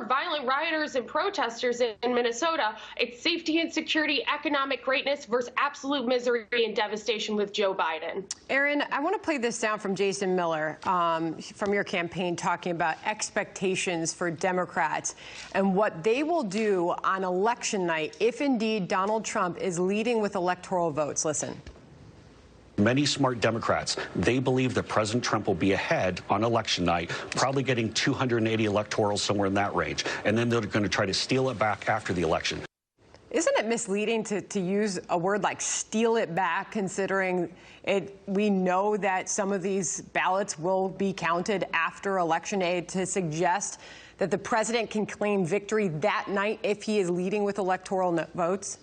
violent rioters and protesters in Minnesota. It's safety and security, economic greatness versus absolute misery and devastation with Joe Biden. Aaron, I want to play this sound from Jason Miller from your campaign talking about expectations for Democrats and what they will do on election night if indeed Donald Trump is leading with electoral votes. Listen. Many smart Democrats, they believe that President Trump will be ahead on election night, probably getting 280 electorals, somewhere in that range. And then they're going to try to steal it back after the election. Isn't it misleading to use a word like steal it back, considering we know that some of these ballots will be counted after Election Day, to suggest that the president can claim victory that night if he is leading with electoral votes?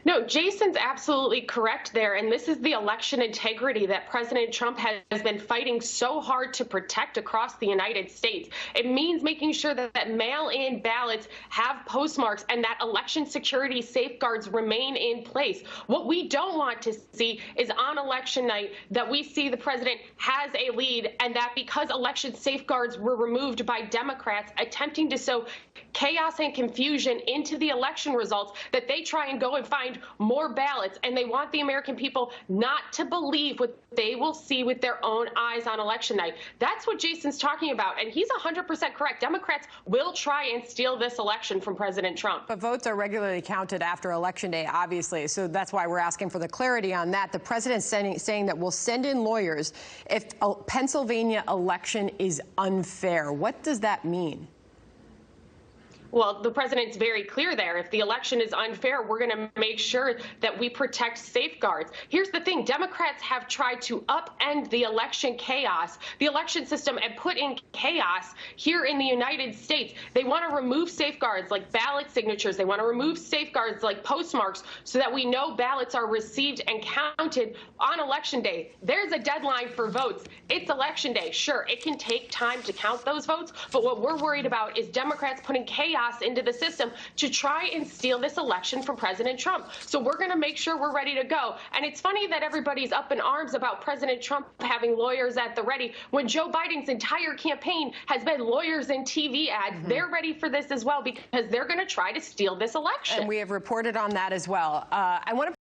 No, Jason's absolutely correct there. And this is the election integrity that President Trump has been fighting so hard to protect across the United States. It means making sure that mail-in ballots have postmarks and that election security safeguards remain in place. What we don't want to see is on election night that we see the president has a lead, and that because election safeguards were removed by Democrats attempting to sow chaos and confusion into the election results, that they try and go and find more ballots, and they want the American people not to believe what they will see with their own eyes on election night. That's what Jason's talking about, and he's 100% correct. Democrats will try and steal this election from President Trump. But votes are regularly counted after Election Day, obviously, so that's why we're asking for the clarity on that. The president's saying that we'll send in lawyers if a Pennsylvania election is unfair. What does that mean? Well, the president's very clear there. If the election is unfair, we're going to make sure that we protect safeguards. Here's the thing. Democrats have tried to upend the election chaos, the election system, and put in chaos here in the United States. They want to remove safeguards like ballot signatures. They want to remove safeguards like postmarks so that we know ballots are received and counted on Election Day. There's a deadline for votes. It's Election Day. Sure, it can take time to count those votes, but what we're worried about is Democrats putting chaos into the system to try and steal this election from President Trump. So we're going to make sure we're ready to go. And it's funny that everybody's up in arms about President Trump having lawyers at the ready when Joe Biden's entire campaign has been lawyers and TV ads. They're ready for this as well because they're going to try to steal this election. And we have reported on that as well. I want to